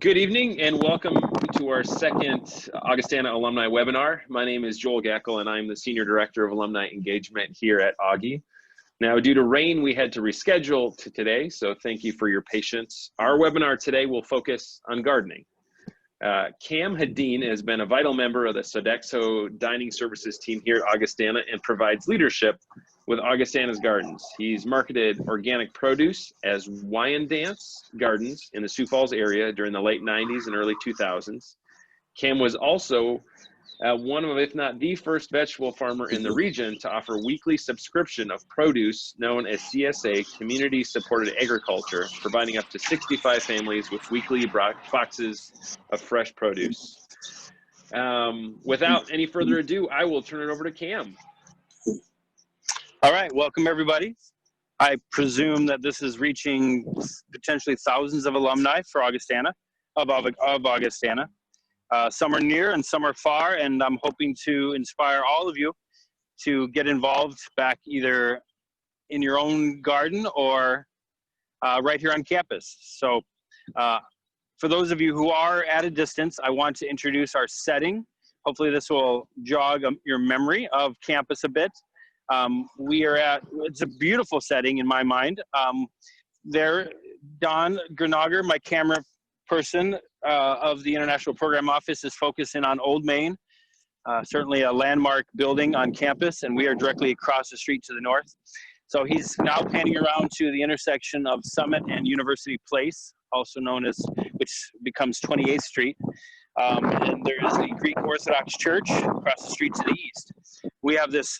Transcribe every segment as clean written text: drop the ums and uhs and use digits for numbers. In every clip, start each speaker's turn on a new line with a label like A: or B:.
A: Good evening and welcome to our second Augustana alumni webinar. My name is Joel Gackel and I'm the Senior Director of Alumni Engagement here at Augie. Now, due to rain, we had to reschedule to today, so thank you for your patience. Our webinar today will focus on gardening. Kam Hedeen has been a vital member of the Sodexo Dining Services team here at Augustana and provides leadership with Augustana's Gardens. He's marketed organic produce as Wyandanse Gardens in the Sioux Falls area during the late 90s and early 2000s. Kam was also one of, if not the first vegetable farmer in the region to offer weekly subscription of produce known as CSA, Community Supported Agriculture, providing up to 65 families with weekly boxes of fresh produce. Without any further ado, I will turn it over to Kam.
B: All right, welcome everybody. I presume that this is reaching potentially thousands of alumni for Augustana, of Augustana. Some are near and some are far, and I'm hoping to inspire all of you to get involved back either in your own garden or right here on campus. So for those of you who are at a distance, I want to introduce our setting. Hopefully this will jog your memory of campus a bit. We are at, it's a beautiful setting in my mind. There, Don Granager, my camera person of the International Program Office, is focusing on Old Main, certainly a landmark building on campus, and we are directly across the street to the north. So he's now panning around to the intersection of Summit and University Place, also known as, which becomes 28th Street. And there is the Greek Orthodox Church across the street to the east. We have this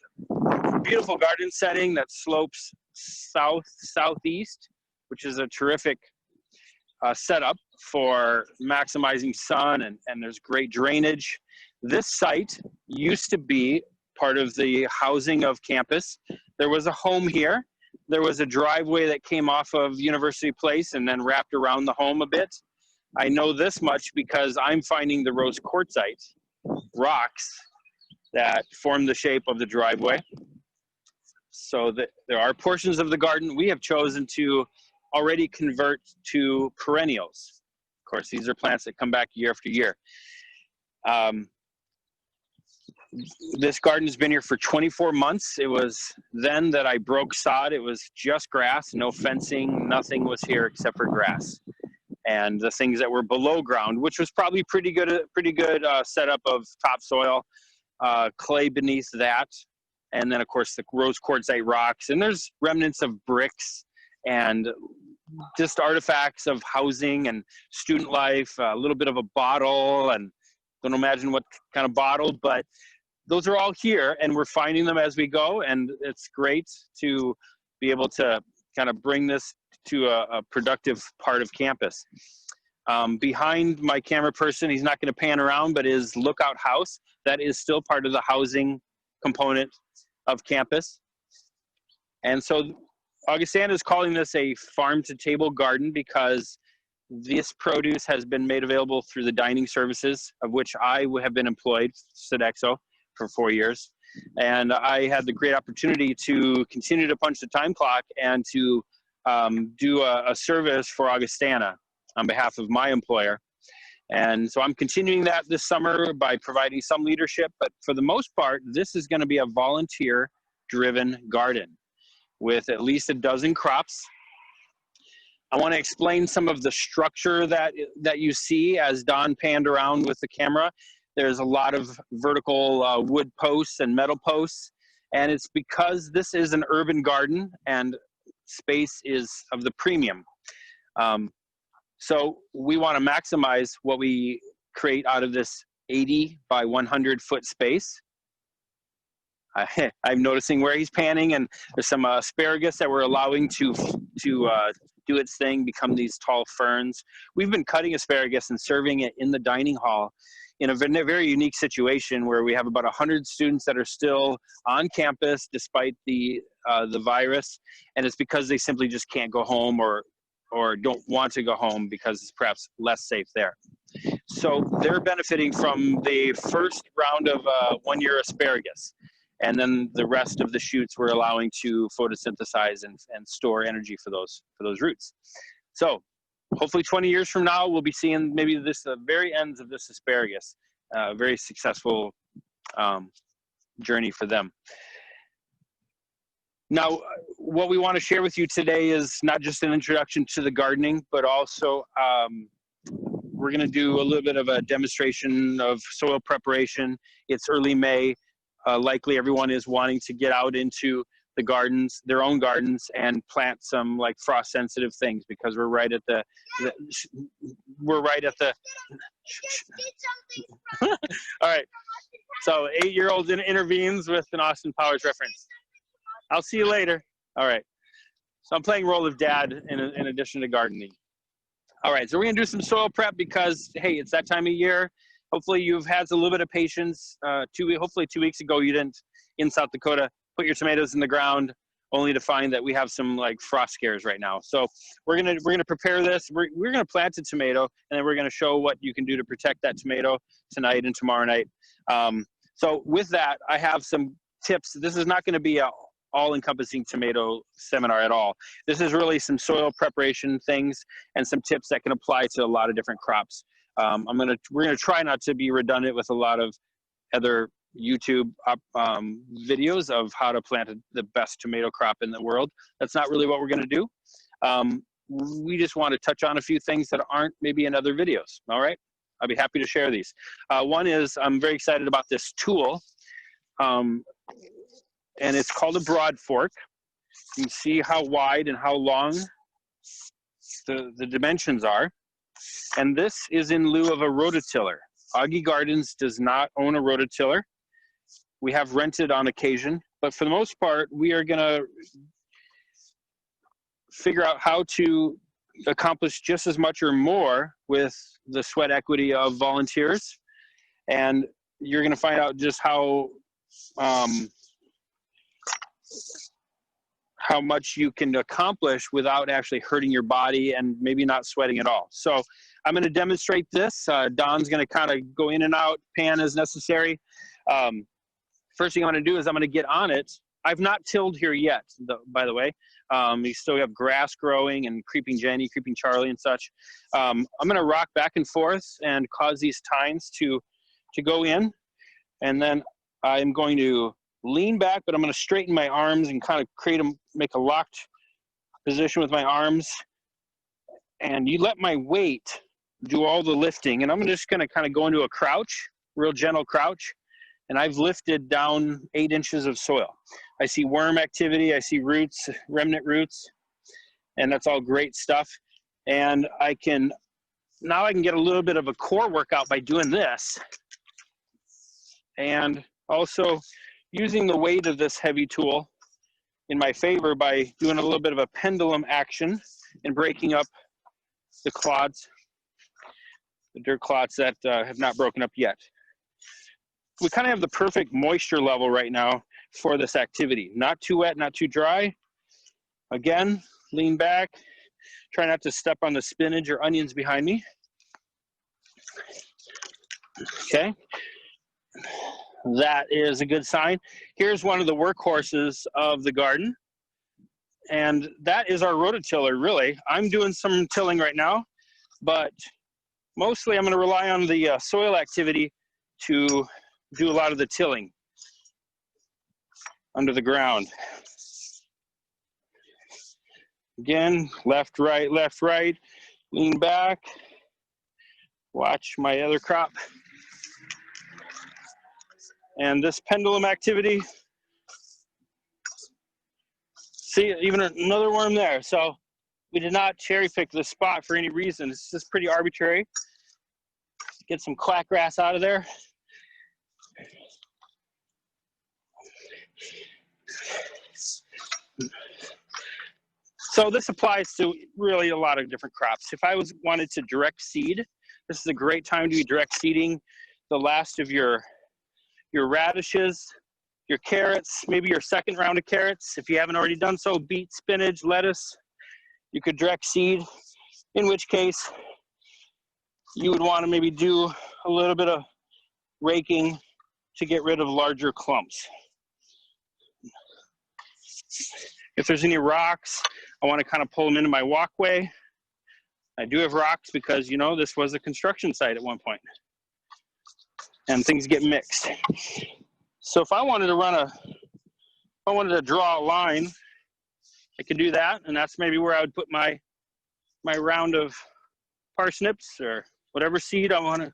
B: beautiful garden setting that slopes southeast, which is a terrific setup for maximizing sun, and there's great drainage. This site used to be part of the housing of campus. There was a home here. There was a driveway that came off of University Place and then wrapped around the home a bit. I know this much because I'm finding the rose quartzite rocks that form the shape of the driveway. So that there are portions of the garden we have chosen to already convert to perennials. Of course, these are plants that come back year after year. This garden has been here for 24 months. It was then that I broke sod. It was just grass, no fencing, nothing was here except for grass. And the things that were below ground, which was probably pretty good setup of topsoil, clay beneath that, and then of course the rose quartzite rocks, and there's remnants of bricks and just artifacts of housing and student life, a little bit of a bottle, and don't imagine what kind of bottle, but those are all here and we're finding them as we go, and it's great to be able to kind of bring this to a productive part of campus. Behind my camera person, he's not going to pan around, but is Lookout House. That is still part of the housing component of campus. And so Augustana is calling this a farm-to-table garden because this produce has been made available through the dining services, of which I have been employed, Sodexo, for 4 years. And I had the great opportunity to continue to punch the time clock and to do a service for Augustana on behalf of my employer. And so I'm continuing that this summer by providing some leadership, but for the most part, this is going to be a volunteer-driven garden with at least a dozen crops. I want to explain some of the structure that you see as Don panned around with the camera. There's a lot of vertical wood posts and metal posts, and it's because this is an urban garden and space is of the premium. So we want to maximize what we create out of this 80 by 100 foot space. I'm noticing where he's panning, and there's some asparagus that we're allowing to do its thing, become these tall ferns. We've been cutting asparagus and serving it in the dining hall in a very unique situation where we have about 100 students that are still on campus despite the virus, and it's because they simply just can't go home or don't want to go home because it's perhaps less safe there. So they're benefiting from the first round of 1 year asparagus. And then the rest of the shoots we're allowing to photosynthesize and store energy for those roots. So hopefully 20 years from now, we'll be seeing maybe this, the very ends of this asparagus. Very successful journey for them. Now, what we want to share with you today is not just an introduction to the gardening, but also we're going to do a little bit of a demonstration of soil preparation. It's early May. Likely everyone is wanting to get out into the gardens, their own gardens, and plant some like frost sensitive things, because we're right at the all right. So 8-year-old intervenes with an Austin Powers reference. I'll see you later. All right. So I'm playing role of dad in addition to gardening. All right. So we're going to do some soil prep because, hey, it's that time of year. Hopefully you've had a little bit of patience. Hopefully 2 weeks ago you didn't, in South Dakota, put your tomatoes in the ground only to find that we have some like frost scares right now. So we're gonna prepare this. We're gonna plant a tomato, and then we're gonna show what you can do to protect that tomato tonight and tomorrow night. So with that, I have some tips. This is not going to be a all-encompassing tomato seminar at all. This is really some soil preparation things and some tips that can apply to a lot of different crops. We're gonna try not to be redundant with a lot of other YouTube videos of how to plant the best tomato crop in the world. That's not really what we're gonna do. We just want to touch on a few things that aren't maybe in other videos. All right, I'll be happy to share these. One is, I'm very excited about this tool, and it's called a broad fork. You can see how wide and how long the dimensions are. And this is in lieu of a Roto Chiller. Augie Gardens does not own a Roto Chiller. We have rented on occasion, but for the most part, we are gonna figure out how to accomplish just as much or more with the sweat equity of volunteers. And you're gonna find out just how much you can accomplish without actually hurting your body and maybe not sweating at all. So I'm going to demonstrate this. Don's going to kind of go in and out, pan as necessary. First thing I'm going to do is I'm going to get on it. I've not tilled here yet, by the way. You still have grass growing and creeping Jenny, creeping Charlie and such. I'm going to rock back and forth and cause these tines to go in. And then I'm going to lean back, but I'm going to straighten my arms and kind of make a locked position with my arms. And you let my weight do all the lifting. And I'm just going to kind of go into a crouch, real gentle crouch. And I've lifted down 8 inches of soil. I see worm activity. I see roots, remnant roots, and that's all great stuff. And now I can get a little bit of a core workout by doing this. And also using the weight of this heavy tool in my favor by doing a little bit of a pendulum action and breaking up the clods, the dirt clods that have not broken up yet. We kind of have the perfect moisture level right now for this activity. Not too wet, not too dry. Again, lean back. Try not to step on the spinach or onions behind me. Okay. That is a good sign. Here's one of the workhorses of the garden. And that is our Roto Chiller, really. I'm doing some tilling right now, but mostly I'm going to rely on the soil activity to do a lot of the tilling under the ground. Again, left, right, lean back. Watch my other crop. And this pendulum activity, see, even another worm there. So we did not cherry pick this spot for any reason. It's just pretty arbitrary. Get some clack grass out of there. So this applies to really a lot of different crops. If I wanted to direct seed, this is a great time to be direct seeding the last of your radishes, your carrots, maybe your second round of carrots. If you haven't already done so, beet, spinach, lettuce, you could direct seed, in which case you would want to maybe do a little bit of raking to get rid of larger clumps. If there's any rocks, I want to kind of pull them into my walkway. I do have rocks because, you know, this was a construction site at one point. And things get mixed. So if I wanted to draw a line, I could do that, and that's maybe where I would put my round of parsnips or whatever seed I want to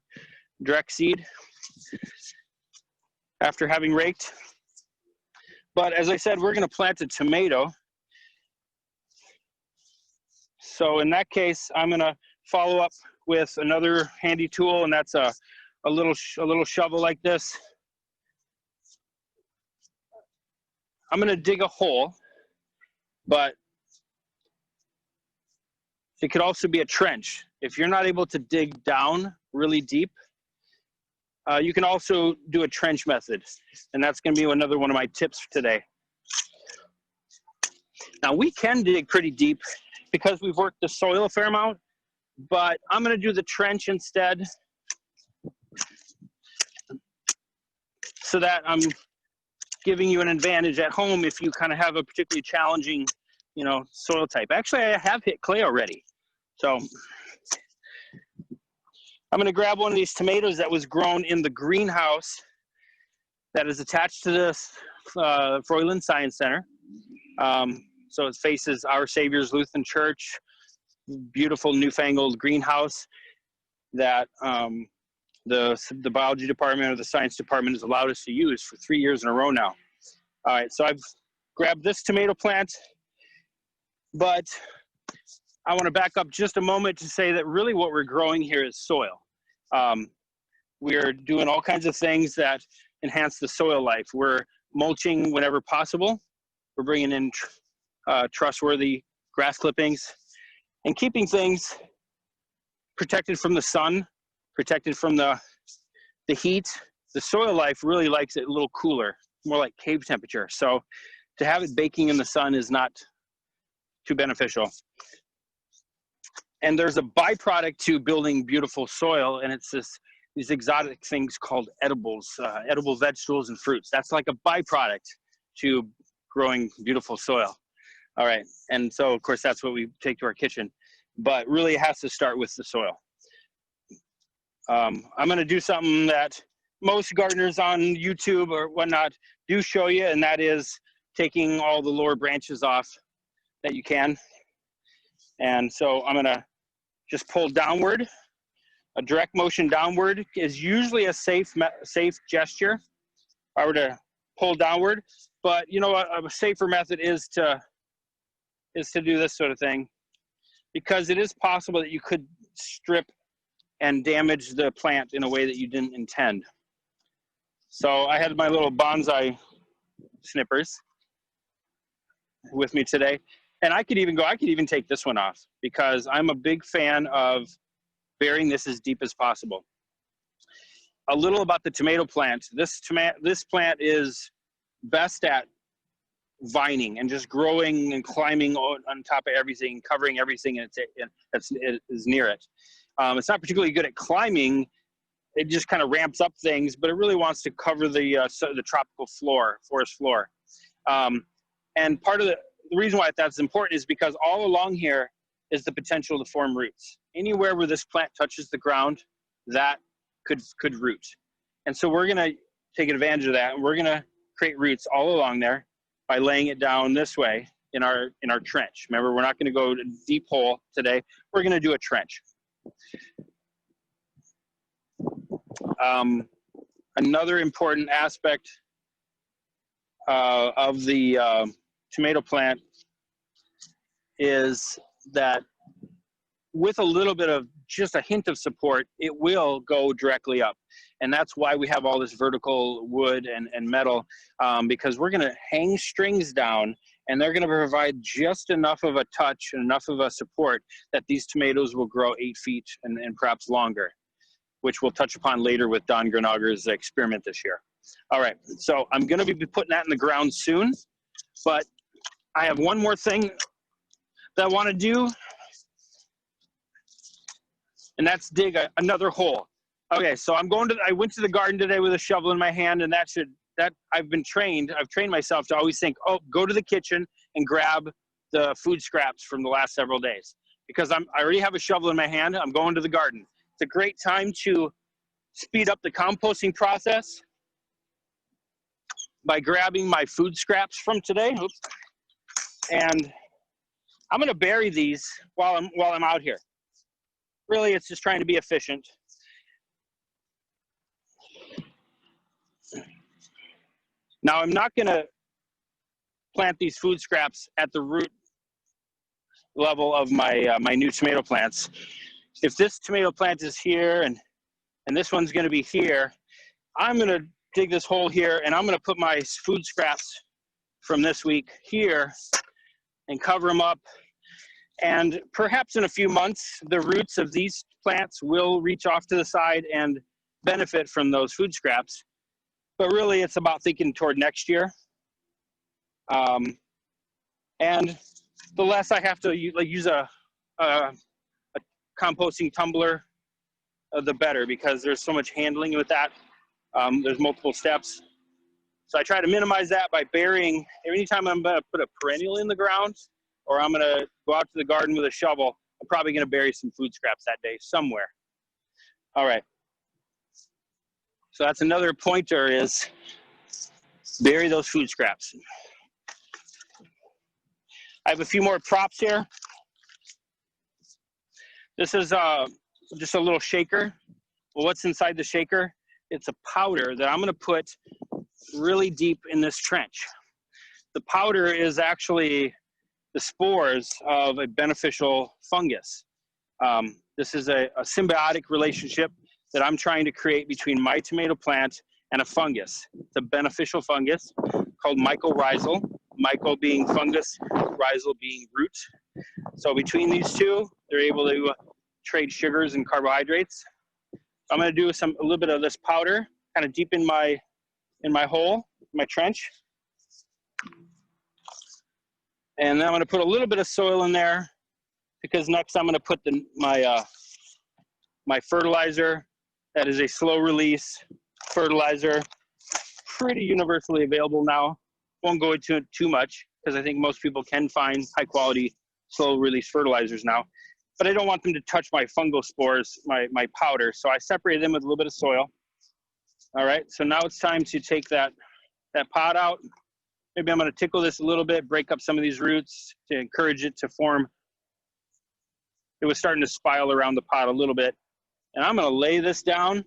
B: direct seed after having raked. But as I said, we're going to plant a tomato. So in that case, I'm going to follow up with another handy tool, and that's a little shovel like this. I'm going to dig a hole, but it could also be a trench. If you're not able to dig down really deep, you can also do a trench method, and that's going to be another one of my tips today. Now, we can dig pretty deep because we've worked the soil a fair amount, but I'm going to do the trench instead so that I'm giving you an advantage at home if you kind of have a particularly challenging, you know, soil type. Actually, I have hit clay already. So I'm going to grab one of these tomatoes that was grown in the greenhouse that is attached to this Freuland Science Center. So it faces Our Savior's Lutheran Church, beautiful newfangled greenhouse that the biology department or the science department has allowed us to use for 3 years in a row now. All right, so I've grabbed this tomato plant, but I want to back up just a moment to say that really what we're growing here is soil. We're doing all kinds of things that enhance the soil life. We're mulching whenever possible. We're bringing in trustworthy grass clippings and keeping things protected from the sun, protected from the heat. The soil life really likes it a little cooler, more like cave temperature. So to have it baking in the sun is not too beneficial. And there's a byproduct to building beautiful soil, and it's these exotic things called edibles, edible vegetables and fruits. That's like a byproduct to growing beautiful soil. All right, and so of course that's what we take to our kitchen, but really it has to start with the soil. I'm gonna do something that most gardeners on YouTube or whatnot do show you, and that is taking all the lower branches off that you can. And so I'm gonna just pull downward. A direct motion downward is usually a safe gesture if I were to pull downward, but you know, a safer method is to do this sort of thing, because it is possible that you could strip and damage the plant in a way that you didn't intend. So I had my little bonsai snippers with me today, and I could even take this one off, because I'm a big fan of burying this as deep as possible. A little about the tomato plant. This plant is best at vining and just growing and climbing on top of everything, covering everything that is near it. It's not particularly good at climbing. It just kind of ramps up things, but it really wants to cover the tropical floor, forest floor. And part of the reason why that's important is because all along here is the potential to form roots. Anywhere where this plant touches the ground, that could root. And so we're gonna take advantage of that, and we're gonna create roots all along there by laying it down this way in our trench. Remember, we're not gonna go to deep hole today. We're gonna do a trench. Another important aspect of the tomato plant is that with a little bit of just a hint of support, it will go directly up. And that's why we have all this vertical wood and metal, because we're gonna hang strings down, and they're gonna provide just enough of a touch and enough of a support that these tomatoes will grow 8 feet and perhaps longer, which we'll touch upon later with Don Granager's experiment this year. All right, so I'm gonna be putting that in the ground soon, but I have one more thing that I wanna do, and that's dig another hole. Okay, so I went to the garden today with a shovel in my hand, and I've trained myself to always think, oh, go to the kitchen and grab the food scraps from the last several days, because I already have a shovel in my hand. I'm going to the garden. It's a great time to speed up the composting process by grabbing my food scraps from today. Oops. And I'm going to bury these while I'm out here. Really, it's just trying to be efficient. Now, I'm not going to plant these food scraps at the root level of my my new tomato plants. If this tomato plant is here and this one's going to be here, I'm going to dig this hole here and I'm going to put my food scraps from this week here and cover them up. And perhaps in a few months, the roots of these plants will reach off to the side and benefit from those food scraps. But really, it's about thinking toward next year. And the less I have to use a composting tumbler, the better, because there's so much handling with that. There's multiple steps. So I try to minimize that by burying. Anytime I'm going to put a perennial in the ground, or I'm going to go out to the garden with a shovel, I'm probably going to bury some food scraps that day somewhere. All right. So that's another pointer, is bury those food scraps. I have a few more props here. This is just a little shaker. Well, what's inside the shaker? It's a powder that I'm going to put really deep in this trench. The powder is actually the spores of a beneficial fungus. This is a symbiotic relationship that I'm trying to create between my tomato plant and a fungus. It's a beneficial fungus called mycorrhizal. Myco being fungus, rhizal being root. So between these two, they're able to trade sugars and carbohydrates. I'm going to do a little bit of this powder kind of deep in my hole, my trench. And then I'm going to put a little bit of soil in there, because next I'm going to put my fertilizer. That is a slow release fertilizer, pretty universally available now. Won't go into it too much, because I think most people can find high quality slow release fertilizers now. But I don't want them to touch my fungal spores, my powder. So I separated them with a little bit of soil. All right, so now it's time to take that pot out. Maybe I'm going to tickle this a little bit, break up some of these roots to encourage it to form. It was starting to spiral around the pot a little bit. And I'm going to lay this down.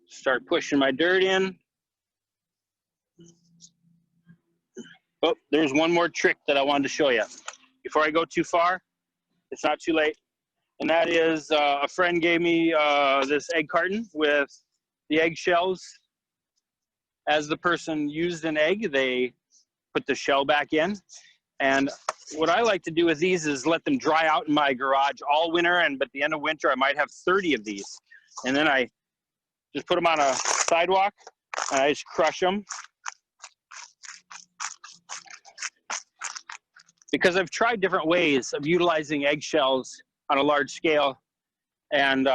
B: Start pushing my dirt in. Oh, there's one more trick that I wanted to show you. Before I go too far, it's not too late. And that is, a friend gave me this egg carton with the egg shells. As the person used an egg, they put the shell back in. And what I like to do with these is let them dry out in my garage all winter, and at the end of winter, I might have 30 of these. And then I just put them on a sidewalk, and I just crush them. Because I've tried different ways of utilizing eggshells on a large scale. And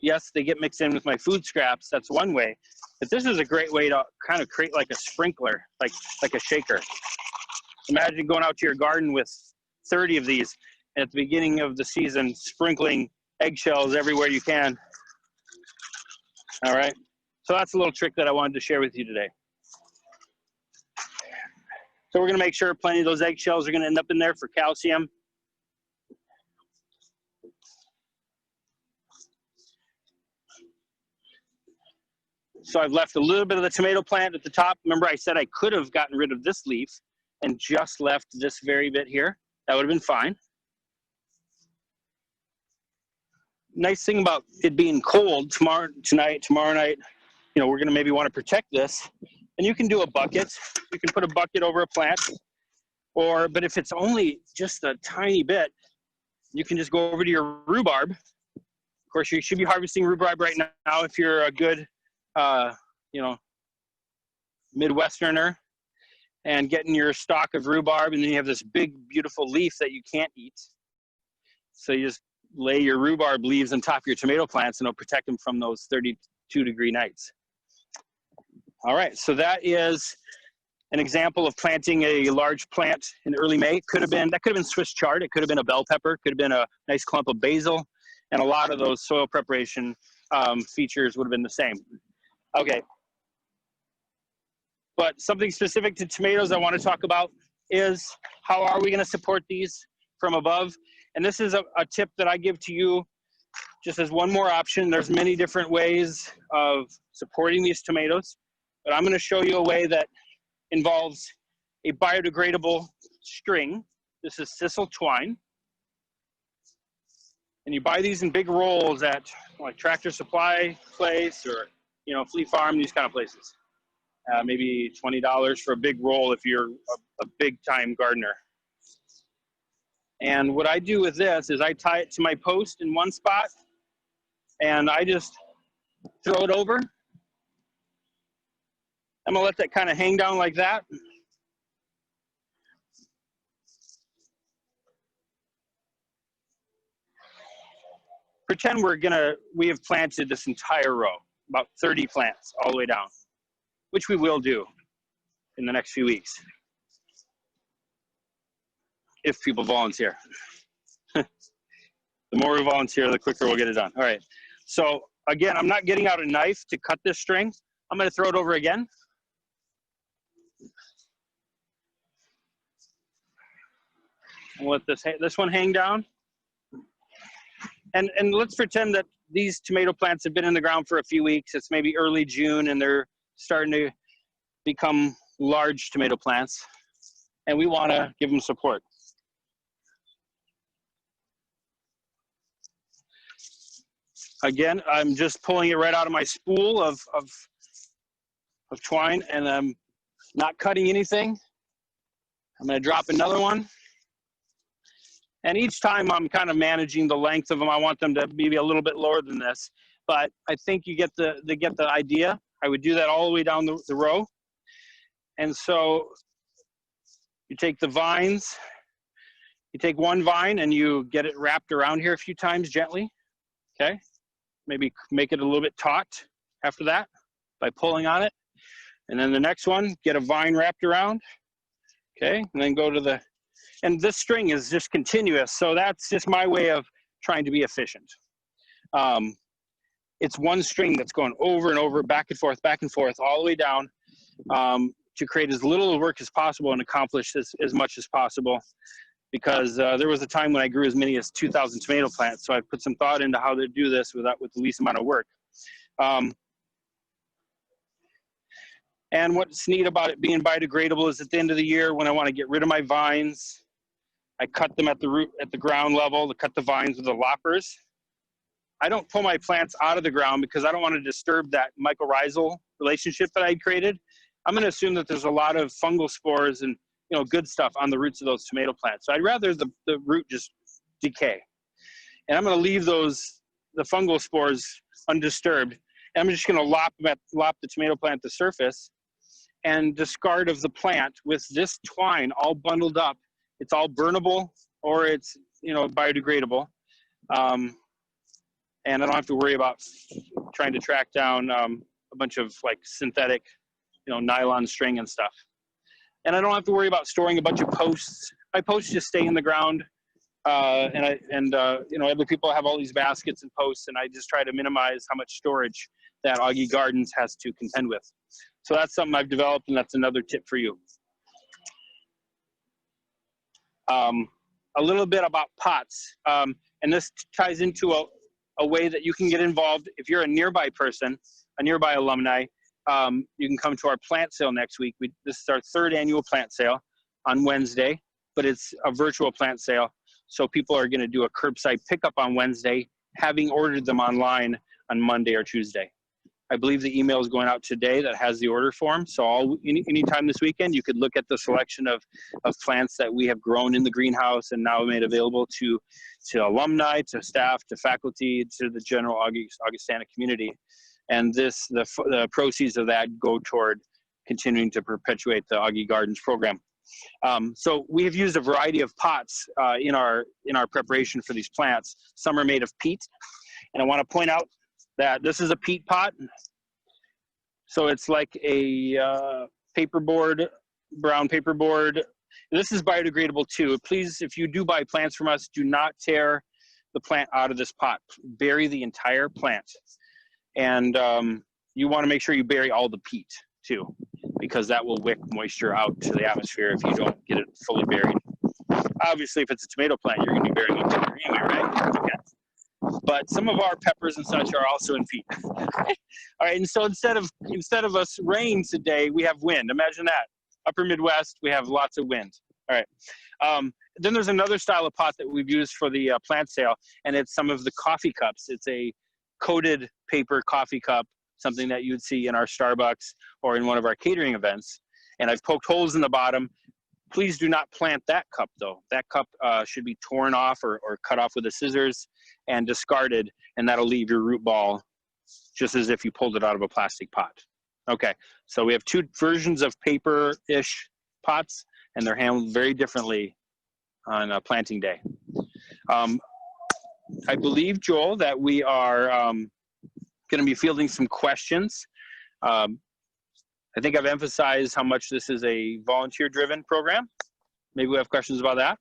B: yes, they get mixed in with my food scraps. That's one way. But this is a great way to kind of create like a sprinkler, like a shaker. Imagine going out to your garden with 30 of these, and at the beginning of the season, sprinkling eggshells everywhere you can. All right. So that's a little trick that I wanted to share with you today. So we're going to make sure plenty of those eggshells are going to end up in there for calcium. So I've left a little bit of the tomato plant at the top. Remember, I said I could have gotten rid of this leaf and just left this very bit here. That would have been fine. Nice thing about it being cold tomorrow night, you know, we're going to maybe want to protect this. And you can do a bucket. You can put a bucket over a plant. But if it's only just a tiny bit, you can just go over to your rhubarb. Of course, you should be harvesting rhubarb right now if you're a good, you know, Midwesterner, and getting your stock of rhubarb. And then you have this big, beautiful leaf that you can't eat. So you just lay your rhubarb leaves on top of your tomato plants, and it'll protect them from those 32-degree nights. All right, so that is an example of planting a large plant in early May. That could have been Swiss chard. It could have been a bell pepper. Could have been a nice clump of basil. And a lot of those soil preparation features would have been the same. Okay. But something specific to tomatoes I want to talk about is how are we going to support these from above? And this is a tip that I give to you just as one more option. There's many different ways of supporting these tomatoes, but I'm going to show you a way that involves a biodegradable string. This is sisal twine. And you buy these in big rolls at like Tractor Supply place or, you know, Flea Farm, these kind of places. Maybe $20 for a big roll if you're a big time gardener. And what I do with this is I tie it to my post in one spot and I just throw it over. I'm gonna let that kind of hang down like that. Pretend we have planted this entire row, about 30 plants all the way down, which we will do in the next few weeks, if people volunteer. The more we volunteer, the quicker we'll get it done. All right, so again, I'm not getting out a knife to cut this string. I'm gonna throw it over again. I'll let this one hang down. And let's pretend that these tomato plants have been in the ground for a few weeks. It's maybe early June and they're starting to become large tomato plants. And we want to give them support. Again, I'm just pulling it right out of my spool of twine and I'm not cutting anything. I'm going to drop another one. And each time I'm kind of managing the length of them. I want them to be a little bit lower than this, but I think you get the idea. I would do that all the way down the row. And so you take the vines, you take one vine and you get it wrapped around here a few times gently, okay? Maybe make it a little bit taut after that by pulling on it. And then the next one, get a vine wrapped around, okay? And then go to the, and this string is just continuous. So that's just my way of trying to be efficient. It's one string that's going over and over, back and forth, all the way down to create as little work as possible and accomplish as much as possible. Because there was a time when I grew as many as 2,000 tomato plants. So I put some thought into how to do this with the least amount of work. And what's neat about it being biodegradable is at the end of the year when I want to get rid of my vines, I cut them at the root, at the ground level, to cut the vines with the loppers. I don't pull my plants out of the ground because I don't want to disturb that mycorrhizal relationship that I created. I'm going to assume that there's a lot of fungal spores and good stuff on the roots of those tomato plants. So I'd rather the root just decay. And I'm going to leave the fungal spores undisturbed. And I'm just going to lop the tomato plant to surface and discard of the plant with this twine all bundled up. It's all burnable or it's biodegradable. And I don't have to worry about trying to track down a bunch of like synthetic nylon string and stuff. And I don't have to worry about storing a bunch of posts. My posts just stay in the ground. Other people have all these baskets and posts, and I just try to minimize how much storage that Augie Gardens has to contend with. So that's something I've developed, and that's another tip for you. A little bit about pots. And this ties into a way that you can get involved. If you're a nearby person, a nearby alumni, you can come to our plant sale next week. This is our 3rd annual plant sale on Wednesday, but it's a virtual plant sale. So people are going to do a curbside pickup on Wednesday, having ordered them online on Monday or Tuesday. I believe the email is going out today that has the order form. So anytime this weekend, you could look at the selection of plants that we have grown in the greenhouse and now made available to alumni, to staff, to faculty, to the general Augustana community. And the proceeds of that go toward continuing to perpetuate the Augie Gardens program. So we have used a variety of pots in our preparation for these plants. Some are made of peat, and I want to point out that this is a peat pot. So it's like a paperboard brown paperboard. This is biodegradable too. Please, if you do buy plants from us, do not tear the plant out of this pot. Bury the entire plant. And you want to make sure you bury all the peat too, because that will wick moisture out to the atmosphere if you don't get it fully buried. Obviously, if it's a tomato plant, you're going to be burying it anyway, right? Okay. But some of our peppers and such are also in peat. All right, and so instead of us rain today, we have wind. Imagine that. Upper Midwest, we have lots of wind. All right. Then there's another style of pot that we've used for the plant sale, and it's some of the coffee cups. It's a coated paper coffee cup, something that you'd see in our Starbucks or in one of our catering events. And I've poked holes in the bottom. Please do not plant that cup, though. That cup should be torn off or cut off with the scissors and discarded, and that'll leave your root ball just as if you pulled it out of a plastic pot. Okay, so we have two versions of paper-ish pots, and they're handled very differently on planting day. I believe, Joel, that we are going to be fielding some questions. I think I've emphasized how much this is a volunteer-driven program. Maybe we have questions about that.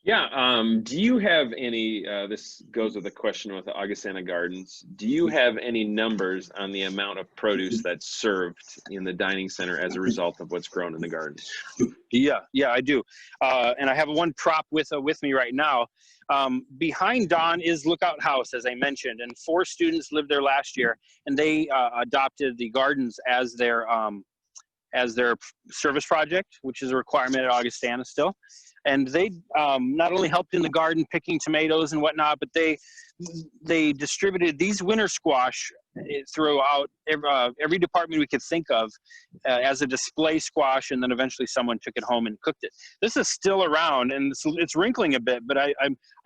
A: Yeah. Do you have any, this goes with a question with the Augustana Gardens, do you have any numbers on the amount of produce that's served in the dining center as a result of what's grown in the garden?
B: Yeah, I do. And I have one prop with me right now. Behind Don is Lookout House, as I mentioned, and 4 students lived there last year, and they adopted the gardens as their service project, which is a requirement at Augustana still. And they not only helped in the garden picking tomatoes and whatnot, but they distributed these winter squash throughout every department we could think of as a display squash, and then eventually someone took it home and cooked it. This is still around, and it's wrinkling a bit, but I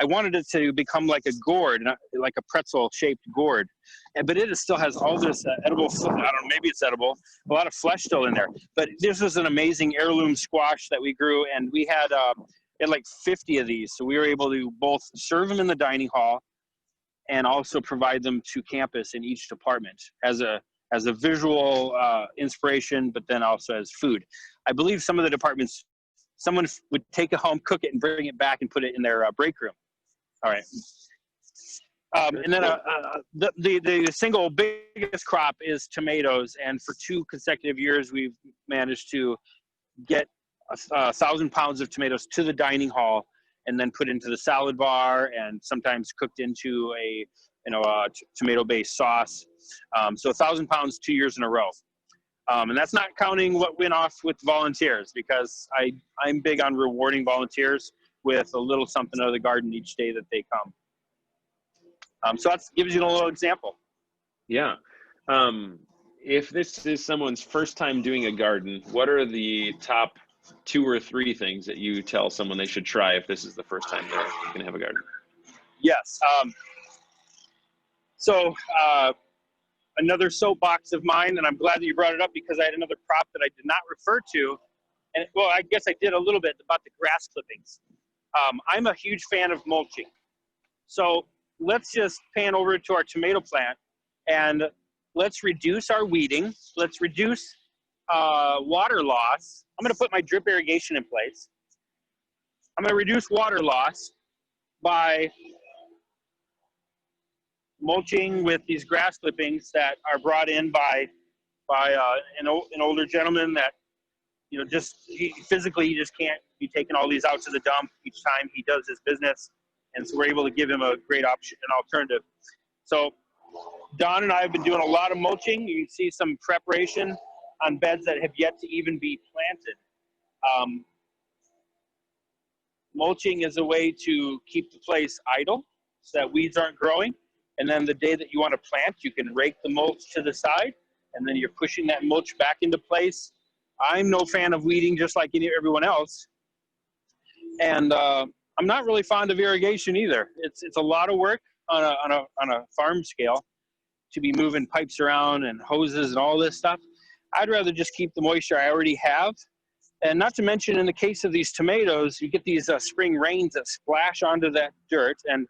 B: wanted it to become like a gourd, like a pretzel-shaped gourd. But it still has all this edible, I don't know, maybe it's edible, a lot of flesh still in there. But this was an amazing heirloom squash that we grew, and we had like 50 of these. So we were able to both serve them in the dining hall and also provide them to campus in each department as a visual inspiration, but then also as food. I believe some of the departments, someone would take it home, cook it, and bring it back and put it in their break room. All right. And then the single biggest crop is tomatoes, and for 2 consecutive years we've managed to get 1,000 pounds of tomatoes to the dining hall, and then put into the salad bar, and sometimes cooked into a tomato-based sauce. So 1,000 pounds 2 years in a row, and that's not counting what went off with volunteers, because I'm big on rewarding volunteers with a little something out of the garden each day that they come. So that gives you a little example.
A: Yeah. If this is someone's first time doing a garden, what are the top 2 or 3 things that you tell someone they should try if this is the first time they're going to have a garden?
B: Yes. So another soapbox of mine, and I'm glad that you brought it up, because I had another prop that I did not refer to. And well, I guess I did a little bit about the grass clippings. I'm a huge fan of mulching. So let's just pan over to our tomato plant, and let's reduce our weeding. Let's reduce water loss. I'm going to put my drip irrigation in place. I'm going to reduce water loss by mulching with these grass clippings that are brought in by an older gentleman that, physically he just can't be taking all these out to the dump each time he does his business. And so we're able to give him a great option, an alternative. So Don and I have been doing a lot of mulching. You can see some preparation on beds that have yet to even be planted. Mulching is a way to keep the place idle so that weeds aren't growing. And then the day that you want to plant, you can rake the mulch to the side, and then you're pushing that mulch back into place. I'm no fan of weeding, just like everyone else. And I'm not really fond of irrigation either. It's a lot of work on a farm scale to be moving pipes around and hoses and all this stuff. I'd rather just keep the moisture I already have. And not to mention, in the case of these tomatoes, you get these spring rains that splash onto that dirt, and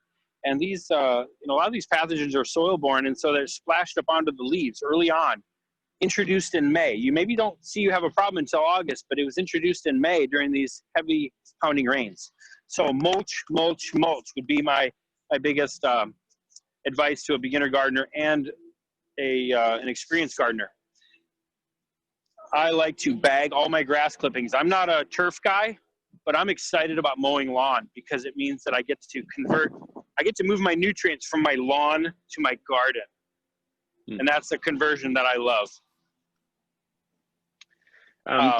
B: these a lot of these pathogens are soil borne, and so they're splashed up onto the leaves early on. introduced in May. You maybe don't see you have a problem until August, but it was introduced in May during these heavy pounding rains. So mulch, mulch, mulch would be my biggest advice to a beginner gardener and an experienced gardener. I like to bag all my grass clippings. I'm not a turf guy, but I'm excited about mowing lawn because it means that I get to move my nutrients from my lawn to my garden. And that's a conversion that I love.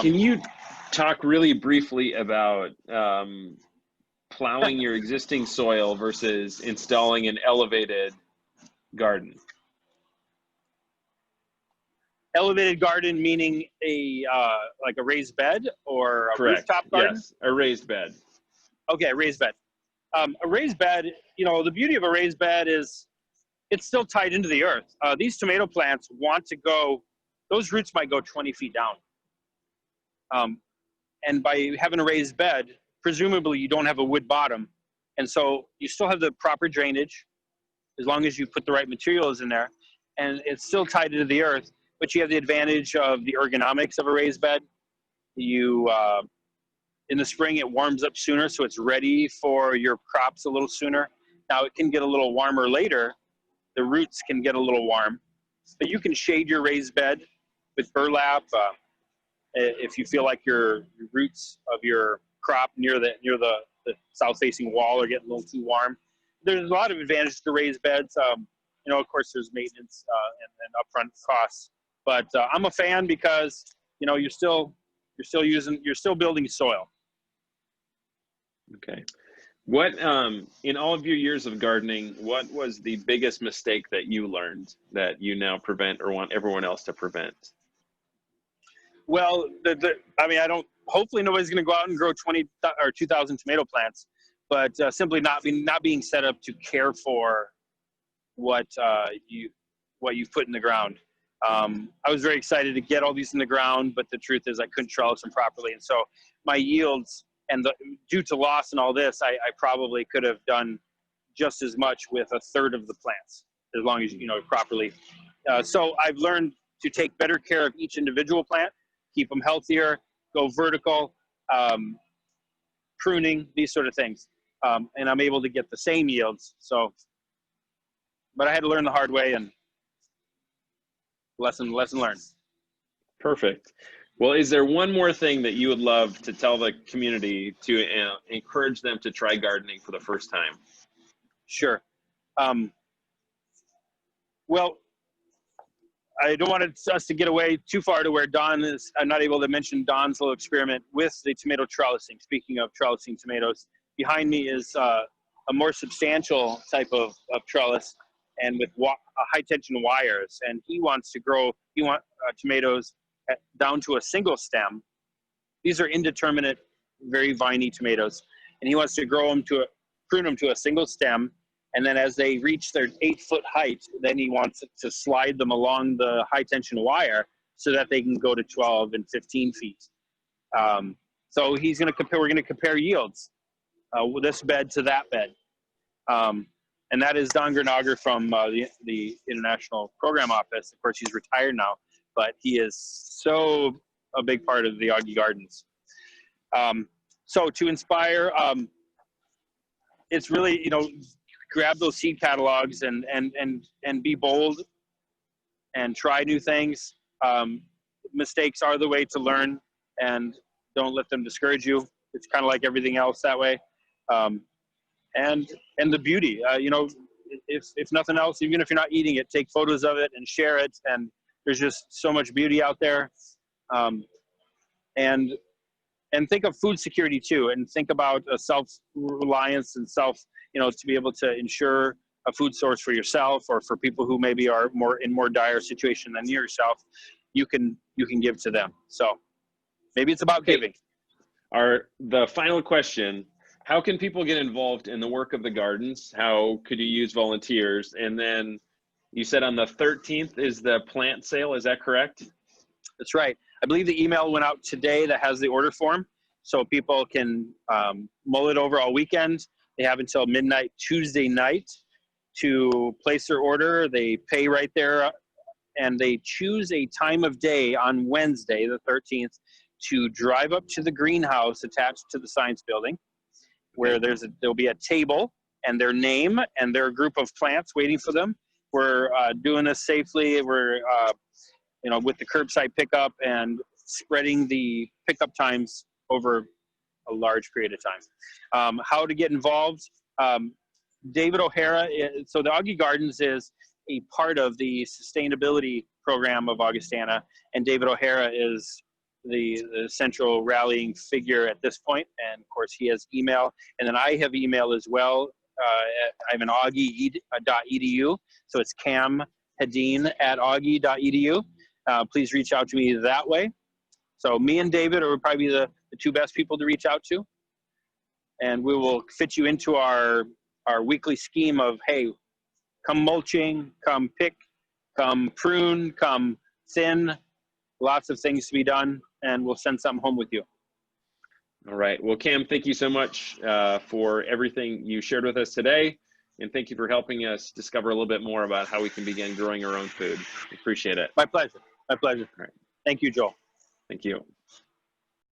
A: Can you talk really briefly about plowing your existing soil versus installing an elevated garden?
B: Elevated garden meaning like a raised bed or a
A: Correct.
B: rooftop garden?
A: Yes, a raised bed.
B: Okay, raised bed. A raised bed, the beauty of a raised bed is it's still tied into the earth. These tomato plants want to go, those roots might go 20 feet down. And by having a raised bed, presumably you don't have a wood bottom. And so you still have the proper drainage as long as you put the right materials in there. And it's still tied into the earth, but you have the advantage of the ergonomics of a raised bed. In the spring, it warms up sooner, so it's ready for your crops a little sooner. Now, it can get a little warmer later. The roots can get a little warm, but you can shade your raised bed with burlap. If you feel like your roots of your crop near the south-facing wall are getting a little too warm, there's a lot of advantages to raised beds. Of course, there's maintenance and upfront costs, but I'm a fan because you're still building soil.
A: Okay. What in all of your years of gardening, what was the biggest mistake that you learned that you now prevent or want everyone else to prevent?
B: Well, hopefully nobody's going to go out and grow 20 or 2,000 tomato plants, but simply not being set up to care for what you've put in the ground. I was very excited to get all these in the ground, but the truth is I couldn't trellis them properly. And so my yields, due to loss and all this, I probably could have done just as much with a third of the plants, as long as properly. So I've learned to take better care of each individual plant, keep them healthier, go vertical, pruning, these sort of things. And I'm able to get the same yields. But I had to learn the hard way, and lesson learned.
A: Perfect. Well, is there one more thing that you would love to tell the community to encourage them to try gardening for the first time?
B: Sure. Well, I don't want us to get away too far to where I'm not able to mention Don's little experiment with the tomato trellising. Speaking of trellising tomatoes, behind me is a more substantial type of trellis, and with high tension wires. And he wants to grow, tomatoes down to a single stem. These are indeterminate, very viney tomatoes. And he wants to prune them to a single stem. And then as they reach their 8-foot height, then he wants to slide them along the high tension wire so that they can go to 12 and 15 feet. So we're going to compare yields with this bed to that bed. And that is Don Granager from the International Program Office. Of course, he's retired now, but he is so a big part of the Augie Gardens. So to inspire, it's really, grab those seed catalogs and be bold and try new things. Mistakes are the way to learn, and don't let them discourage you. It's kind of like everything else that way. And the beauty, if nothing else, even if you're not eating it, take photos of it and share it. And there's just so much beauty out there. And think of food security too, and think about self-reliance and to be able to ensure a food source for yourself, or for people who maybe are in more dire situation than yourself, you can give to them. So maybe it's about giving.
A: The final question: how can people get involved in the work of the gardens? How could you use volunteers? And then you said on the 13th is the plant sale. Is that correct?
B: That's right. I believe the email went out today that has the order form, so people can mull it over all weekend. They have until midnight Tuesday night to place their order. They pay right there and they choose a time of day on Wednesday, the 13th, to drive up to the greenhouse attached to the science building, where there'll be a table and their name and their group of plants waiting for them. We're doing this safely. We're with the curbside pickup and spreading the pickup times over a large period of time. How to get involved? David O'Hara, so the Augie Gardens is a part of the sustainability program of Augustana, and David O'Hara is the central rallying figure at this point. And of course, he has email, and then I have email as well. I'm an augie.edu, so it's Kam Hedeen at augie.edu. Please reach out to me that way. So me and David are probably the two best people to reach out to, and we will fit you into our weekly scheme of, hey, come mulching, come pick, come prune, come thin, lots of things to be done, and we'll send something home with you.
A: All right. Well, Kam, thank you so much for everything you shared with us today. And thank you for helping us discover a little bit more about how we can begin growing our own food. Appreciate it.
B: My pleasure. My pleasure.
A: All right.
B: Thank you, Joel.
A: Thank you.